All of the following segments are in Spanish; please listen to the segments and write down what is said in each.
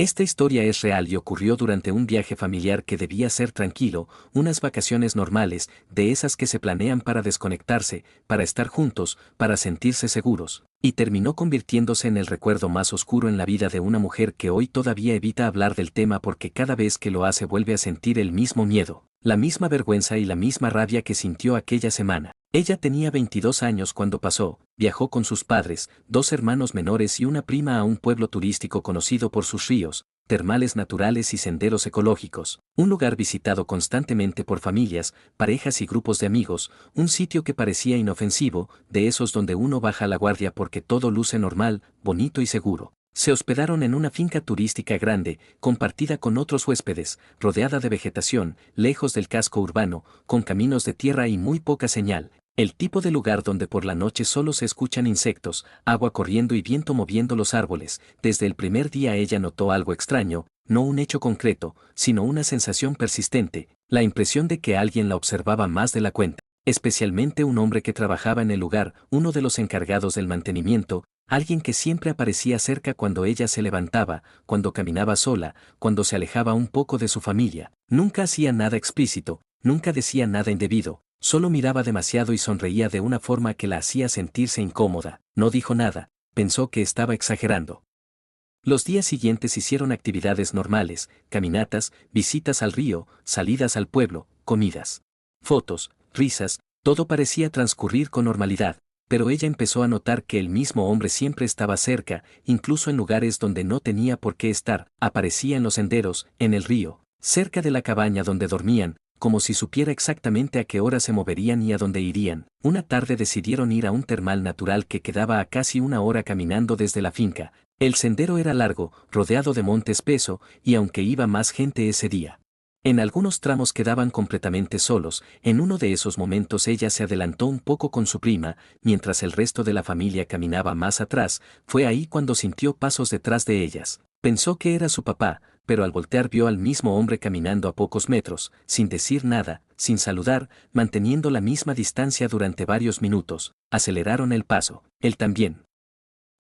Esta historia es real y ocurrió durante un viaje familiar que debía ser tranquilo, unas vacaciones normales, de esas que se planean para desconectarse, para estar juntos, para sentirse seguros, y terminó convirtiéndose en el recuerdo más oscuro en la vida de una mujer que hoy todavía evita hablar del tema porque cada vez que lo hace vuelve a sentir el mismo miedo, la misma vergüenza y la misma rabia que sintió aquella semana. Ella tenía 22 años cuando pasó, viajó con sus padres, dos hermanos menores y una prima a un pueblo turístico conocido por sus ríos, termales naturales y senderos ecológicos, un lugar visitado constantemente por familias, parejas y grupos de amigos, un sitio que parecía inofensivo, de esos donde uno baja la guardia porque todo luce normal, bonito y seguro. Se hospedaron en una finca turística grande, compartida con otros huéspedes, rodeada de vegetación, lejos del casco urbano, con caminos de tierra y muy poca señal. El tipo de lugar donde por la noche solo se escuchan insectos, agua corriendo y viento moviendo los árboles. Desde el primer día ella notó algo extraño, no un hecho concreto, sino una sensación persistente, la impresión de que alguien la observaba más de la cuenta, especialmente un hombre que trabajaba en el lugar, uno de los encargados del mantenimiento, alguien que siempre aparecía cerca cuando ella se levantaba, cuando caminaba sola, cuando se alejaba un poco de su familia. Nunca hacía nada explícito, nunca decía nada indebido. Solo miraba demasiado y sonreía de una forma que la hacía sentirse incómoda. No dijo nada, pensó que estaba exagerando. Los días siguientes hicieron actividades normales, caminatas, visitas al río, salidas al pueblo, comidas, fotos, risas, todo parecía transcurrir con normalidad, pero ella empezó a notar que el mismo hombre siempre estaba cerca, incluso en lugares donde no tenía por qué estar, aparecía en los senderos, en el río, cerca de la cabaña donde dormían, como si supiera exactamente a qué hora se moverían y a dónde irían. Una tarde decidieron ir a un termal natural que quedaba a casi una hora caminando desde la finca. El sendero era largo, rodeado de monte espeso, y aunque iba más gente ese día, en algunos tramos quedaban completamente solos. En uno de esos momentos ella se adelantó un poco con su prima, mientras el resto de la familia caminaba más atrás. Fue ahí cuando sintió pasos detrás de ellas. Pensó que era su papá, pero al voltear vio al mismo hombre caminando a pocos metros, sin decir nada, sin saludar, manteniendo la misma distancia durante varios minutos. Aceleraron el paso, él también.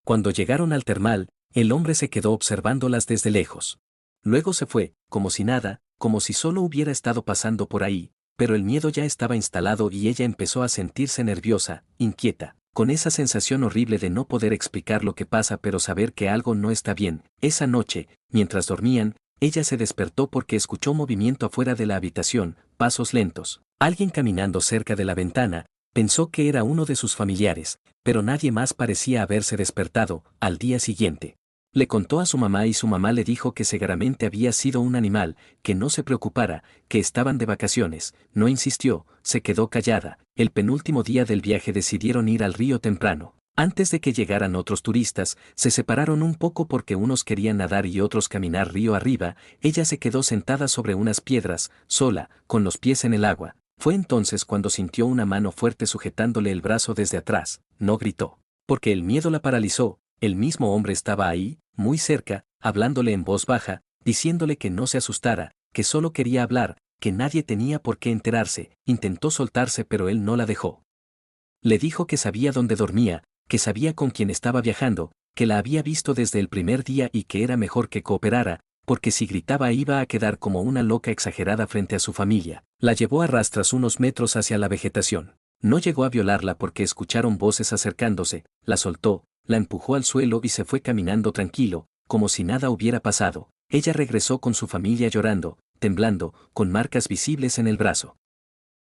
Cuando llegaron al termal, el hombre se quedó observándolas desde lejos. Luego se fue, como si nada, como si solo hubiera estado pasando por ahí, pero el miedo ya estaba instalado y ella empezó a sentirse nerviosa, inquieta, con esa sensación horrible de no poder explicar lo que pasa pero saber que algo no está bien. Esa noche, mientras dormían, ella se despertó porque escuchó movimiento afuera de la habitación, pasos lentos, alguien caminando cerca de la ventana. Pensó que era uno de sus familiares, pero nadie más parecía haberse despertado. Al día siguiente, le contó a su mamá y su mamá le dijo que seguramente había sido un animal, que no se preocupara, que estaban de vacaciones. No insistió, se quedó callada. El penúltimo día del viaje decidieron ir al río temprano. Antes de que llegaran otros turistas, se separaron un poco porque unos querían nadar y otros caminar río arriba. Ella se quedó sentada sobre unas piedras, sola, con los pies en el agua. Fue entonces cuando sintió una mano fuerte sujetándole el brazo desde atrás. No gritó, porque el miedo la paralizó. El mismo hombre estaba ahí, muy cerca, hablándole en voz baja, diciéndole que no se asustara, que solo quería hablar, que nadie tenía por qué enterarse. Intentó soltarse pero él no la dejó. Le dijo que sabía dónde dormía, que sabía con quién estaba viajando, que la había visto desde el primer día y que era mejor que cooperara, porque si gritaba iba a quedar como una loca exagerada frente a su familia. La llevó a rastras unos metros hacia la vegetación. No llegó a violarla porque escucharon voces acercándose, la soltó, la empujó al suelo y se fue caminando tranquilo, como si nada hubiera pasado. Ella regresó con su familia llorando, temblando, con marcas visibles en el brazo.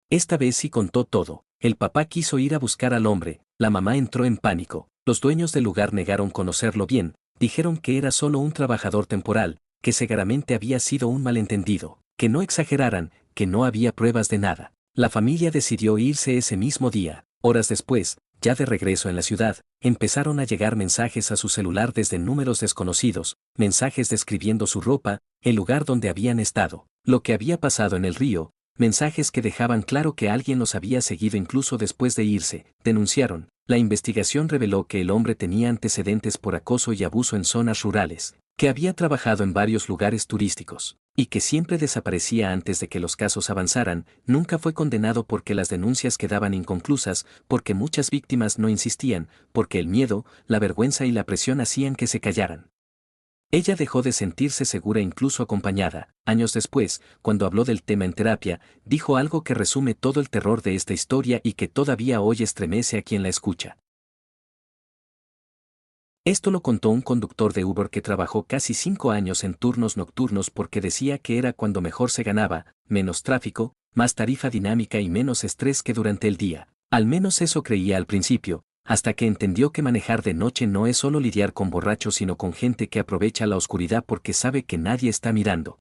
Esta vez sí contó todo. El papá quiso ir a buscar al hombre, la mamá entró en pánico. Los dueños del lugar negaron conocerlo bien, dijeron que era solo un trabajador temporal, que seguramente había sido un malentendido, que no exageraran, que no había pruebas de nada. La familia decidió irse ese mismo día. Horas después, ya de regreso en la ciudad, empezaron a llegar mensajes a su celular desde números desconocidos, mensajes describiendo su ropa, el lugar donde habían estado, lo que había pasado en el río, mensajes que dejaban claro que alguien los había seguido incluso después de irse. Denunciaron. La investigación reveló que el hombre tenía antecedentes por acoso y abuso en zonas rurales, que había trabajado en varios lugares turísticos, y que siempre desaparecía antes de que los casos avanzaran. Nunca fue condenado porque las denuncias quedaban inconclusas, porque muchas víctimas no insistían, porque el miedo, la vergüenza y la presión hacían que se callaran. Ella dejó de sentirse segura incluso acompañada. Años después, cuando habló del tema en terapia, dijo algo que resume todo el terror de esta historia y que todavía hoy estremece a quien la escucha. Esto lo contó un conductor de Uber que trabajó casi 5 años en turnos nocturnos porque decía que era cuando mejor se ganaba, menos tráfico, más tarifa dinámica y menos estrés que durante el día. Al menos eso creía al principio, hasta que entendió que manejar de noche no es solo lidiar con borrachos sino con gente que aprovecha la oscuridad porque sabe que nadie está mirando.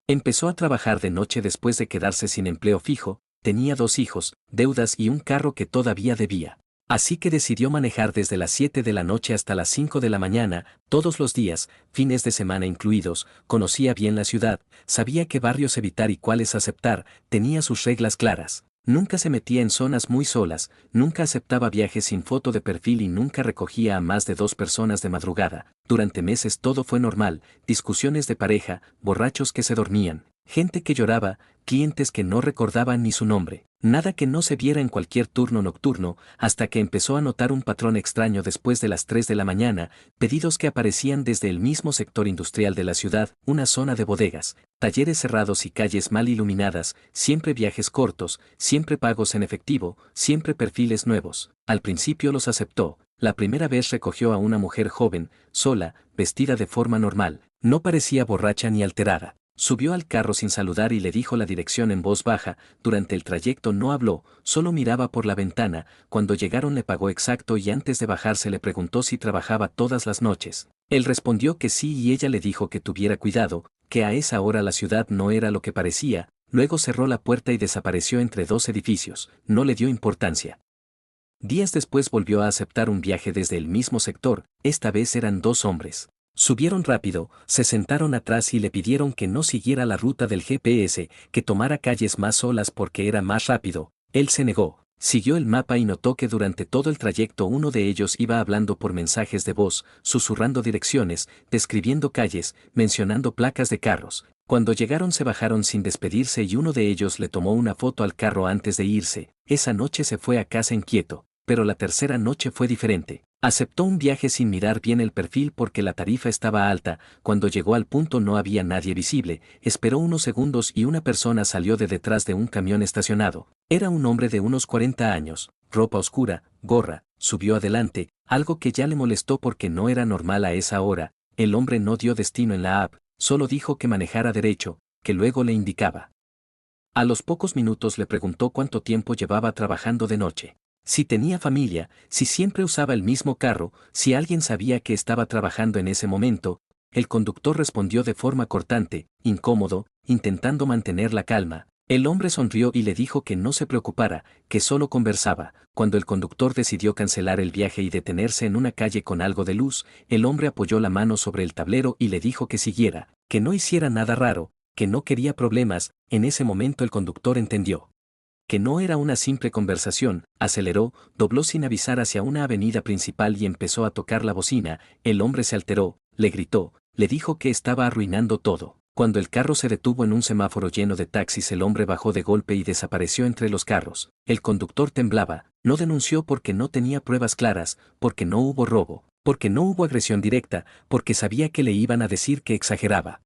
Empezó a trabajar de noche después de quedarse sin empleo fijo, tenía 2 hijos, deudas y un carro que todavía debía. Así que decidió manejar desde las 7 de la noche hasta las 5 de la mañana, todos los días, fines de semana incluidos, conocía bien la ciudad, sabía qué barrios evitar y cuáles aceptar, tenía sus reglas claras. Nunca se metía en zonas muy solas, nunca aceptaba viajes sin foto de perfil y nunca recogía a más de 2 personas de madrugada. Durante meses todo fue normal, discusiones de pareja, borrachos que se dormían, gente que lloraba, clientes que no recordaban ni su nombre. Nada que no se viera en cualquier turno nocturno, hasta que empezó a notar un patrón extraño después de las 3 de la mañana, pedidos que aparecían desde el mismo sector industrial de la ciudad, una zona de bodegas, talleres cerrados y calles mal iluminadas, siempre viajes cortos, siempre pagos en efectivo, siempre perfiles nuevos. Al principio los aceptó. La primera vez recogió a una mujer joven, sola, vestida de forma normal, no parecía borracha ni alterada. Subió al carro sin saludar y le dijo la dirección en voz baja. Durante el trayecto no habló, solo miraba por la ventana. Cuando llegaron le pagó exacto y antes de bajarse le preguntó si trabajaba todas las noches. Él respondió que sí y ella le dijo que tuviera cuidado, que a esa hora la ciudad no era lo que parecía. Luego cerró la puerta y desapareció entre 2 edificios. No le dio importancia. Días después volvió a aceptar un viaje desde el mismo sector, esta vez eran 2 hombres. Subieron rápido, se sentaron atrás y le pidieron que no siguiera la ruta del GPS, que tomara calles más solas porque era más rápido. Él se negó, siguió el mapa y notó que durante todo el trayecto uno de ellos iba hablando por mensajes de voz, susurrando direcciones, describiendo calles, mencionando placas de carros. Cuando llegaron se bajaron sin despedirse y uno de ellos le tomó una foto al carro antes de irse. Esa noche se fue a casa inquieto, pero la tercera noche fue diferente. Aceptó un viaje sin mirar bien el perfil porque la tarifa estaba alta. Cuando llegó al punto no había nadie visible, esperó unos segundos y una persona salió de detrás de un camión estacionado. Era un hombre de unos 40 años, ropa oscura, gorra, subió adelante, algo que ya le molestó porque no era normal a esa hora. El hombre no dio destino en la app, solo dijo que manejara derecho, que luego le indicaba. A los pocos minutos le preguntó cuánto tiempo llevaba trabajando de noche. Si tenía familia, si siempre usaba el mismo carro, si alguien sabía que estaba trabajando en ese momento. El conductor respondió de forma cortante, incómodo, intentando mantener la calma. El hombre sonrió y le dijo que no se preocupara, que solo conversaba. Cuando el conductor decidió cancelar el viaje y detenerse en una calle con algo de luz, el hombre apoyó la mano sobre el tablero y le dijo que siguiera, que no hiciera nada raro, que no quería problemas. En ese momento el conductor entendió que no era una simple conversación, aceleró, dobló sin avisar hacia una avenida principal y empezó a tocar la bocina. El hombre se alteró, le gritó, le dijo que estaba arruinando todo. Cuando el carro se detuvo en un semáforo lleno de taxis el hombre bajó de golpe y desapareció entre los carros. El conductor temblaba, no denunció porque no tenía pruebas claras, porque no hubo robo, porque no hubo agresión directa, porque sabía que le iban a decir que exageraba.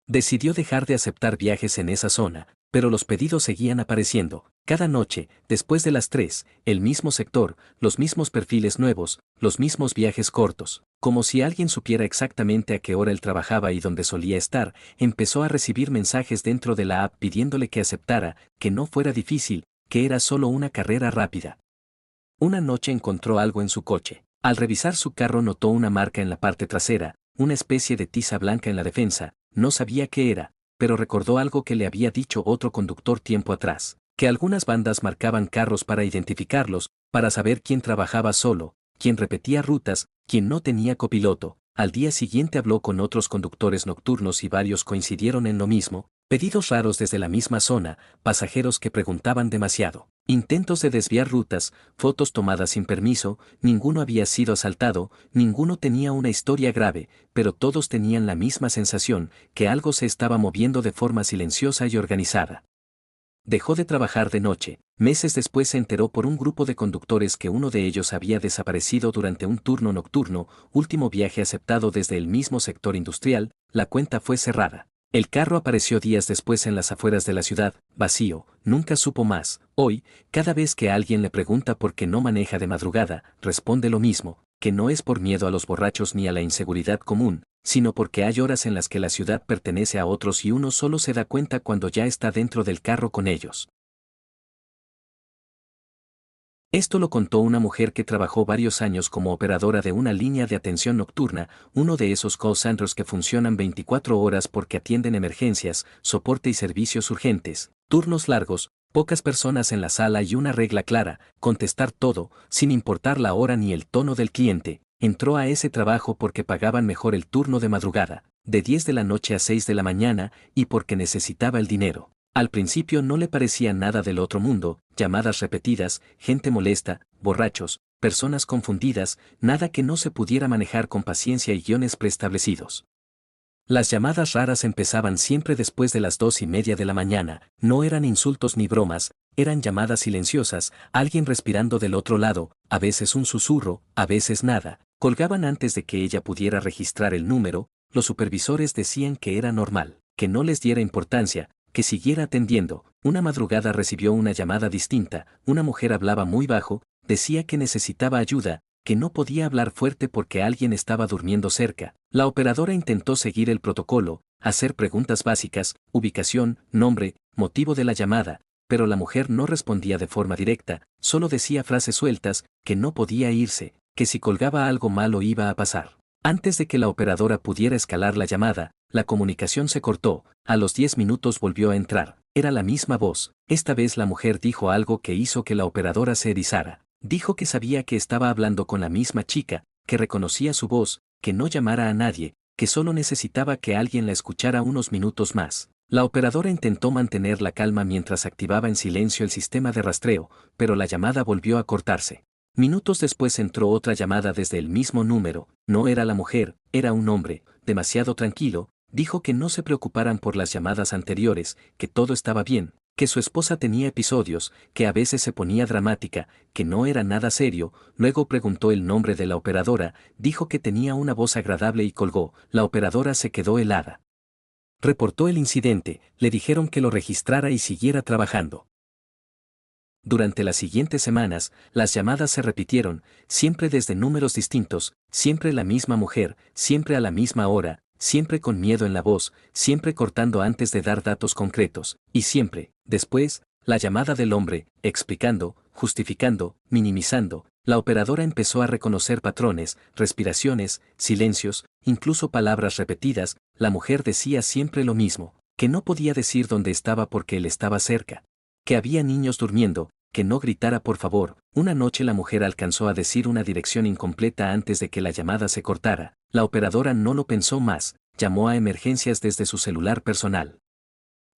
Decidió dejar de aceptar viajes en esa zona, pero los pedidos seguían apareciendo. Cada noche, después de las 3, el mismo sector, los mismos perfiles nuevos, los mismos viajes cortos. Como si alguien supiera exactamente a qué hora él trabajaba y dónde solía estar, empezó a recibir mensajes dentro de la app pidiéndole que aceptara, que no fuera difícil, que era solo una carrera rápida. Una noche encontró algo en su coche. Al revisar su carro notó una marca en la parte trasera, una especie de tiza blanca en la defensa. No sabía qué era, pero recordó algo que le había dicho otro conductor tiempo atrás, que algunas bandas marcaban carros para identificarlos, para saber quién trabajaba solo, quién repetía rutas, quién no tenía copiloto. Al día siguiente habló con otros conductores nocturnos y varios coincidieron en lo mismo, pedidos raros desde la misma zona, pasajeros que preguntaban demasiado, intentos de desviar rutas, fotos tomadas sin permiso. Ninguno había sido asaltado, ninguno tenía una historia grave, pero todos tenían la misma sensación, que algo se estaba moviendo de forma silenciosa y organizada. Dejó de trabajar de noche. Meses después se enteró por un grupo de conductores que uno de ellos había desaparecido durante un turno nocturno, último viaje aceptado desde el mismo sector industrial. La cuenta fue cerrada. El carro apareció días después en las afueras de la ciudad, vacío, nunca supo más. Hoy, cada vez que alguien le pregunta por qué no maneja de madrugada, responde lo mismo, que no es por miedo a los borrachos ni a la inseguridad común, sino porque hay horas en las que la ciudad pertenece a otros y uno solo se da cuenta cuando ya está dentro del carro con ellos. Esto lo contó una mujer que trabajó varios años como operadora de una línea de atención nocturna, uno de esos call centers que funcionan 24 horas porque atienden emergencias, soporte y servicios urgentes, turnos largos, pocas personas en la sala y una regla clara, contestar todo, sin importar la hora ni el tono del cliente. Entró a ese trabajo porque pagaban mejor el turno de madrugada, de 10 de la noche a 6 de la mañana, y porque necesitaba el dinero. Al principio no le parecía nada del otro mundo, llamadas repetidas, gente molesta, borrachos, personas confundidas, nada que no se pudiera manejar con paciencia y guiones preestablecidos. Las llamadas raras empezaban siempre después de las 2:30 de la mañana, no eran insultos ni bromas, eran llamadas silenciosas, alguien respirando del otro lado, a veces un susurro, a veces nada, colgaban antes de que ella pudiera registrar el número. Los supervisores decían que era normal, que no les diera importancia, que siguiera atendiendo. Una madrugada recibió una llamada distinta, una mujer hablaba muy bajo, decía que necesitaba ayuda, que no podía hablar fuerte porque alguien estaba durmiendo cerca. La operadora intentó seguir el protocolo, hacer preguntas básicas, ubicación, nombre, motivo de la llamada, pero la mujer no respondía de forma directa, solo decía frases sueltas, que no podía irse, que si colgaba algo malo iba a pasar. Antes de que la operadora pudiera escalar la llamada, la comunicación se cortó. A los 10 minutos volvió a entrar. Era la misma voz. Esta vez la mujer dijo algo que hizo que la operadora se erizara. Dijo que sabía que estaba hablando con la misma chica, que reconocía su voz, que no llamara a nadie, que solo necesitaba que alguien la escuchara unos minutos más. La operadora intentó mantener la calma mientras activaba en silencio el sistema de rastreo, pero la llamada volvió a cortarse. Minutos después entró otra llamada desde el mismo número. No era la mujer, era un hombre, demasiado tranquilo. Dijo que no se preocuparan por las llamadas anteriores, que todo estaba bien, que su esposa tenía episodios, que a veces se ponía dramática, que no era nada serio. Luego preguntó el nombre de la operadora, dijo que tenía una voz agradable y colgó. La operadora se quedó helada. Reportó el incidente, le dijeron que lo registrara y siguiera trabajando. Durante las siguientes semanas, las llamadas se repitieron, siempre desde números distintos, siempre la misma mujer, siempre a la misma hora, siempre con miedo en la voz, siempre cortando antes de dar datos concretos, y siempre, después, la llamada del hombre, explicando, justificando, minimizando. La operadora empezó a reconocer patrones, respiraciones, silencios, incluso palabras repetidas. La mujer decía siempre lo mismo, que no podía decir dónde estaba porque él estaba cerca, que había niños durmiendo, que no gritara por favor. Una noche la mujer alcanzó a decir una dirección incompleta antes de que la llamada se cortara. La operadora no lo pensó más, llamó a emergencias desde su celular personal.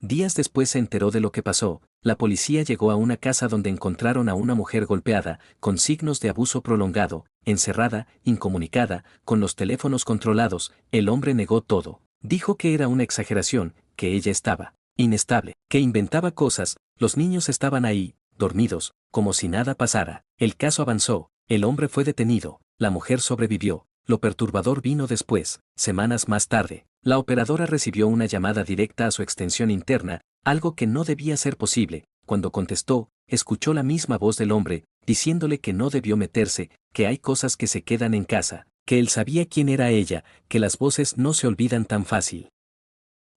Días después se enteró de lo que pasó. La policía llegó a una casa donde encontraron a una mujer golpeada, con signos de abuso prolongado, encerrada, incomunicada, con los teléfonos controlados. El hombre negó todo. Dijo que era una exageración, que ella estaba inestable, que inventaba cosas. Los niños estaban ahí, dormidos, como si nada pasara. El caso avanzó, el hombre fue detenido, la mujer sobrevivió. Lo perturbador vino después. Semanas más tarde, la operadora recibió una llamada directa a su extensión interna, algo que no debía ser posible. Cuando contestó, escuchó la misma voz del hombre, diciéndole que no debió meterse, que hay cosas que se quedan en casa, que él sabía quién era ella, que las voces no se olvidan tan fácil.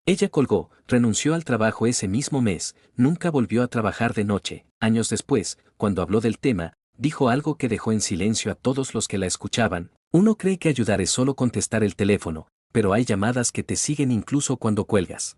Ella colgó, renunció al trabajo ese mismo mes, nunca volvió a trabajar de noche. Años después, cuando habló del tema, dijo algo que dejó en silencio a todos los que la escuchaban. Uno cree que ayudar es solo contestar el teléfono, pero hay llamadas que te siguen incluso cuando cuelgas.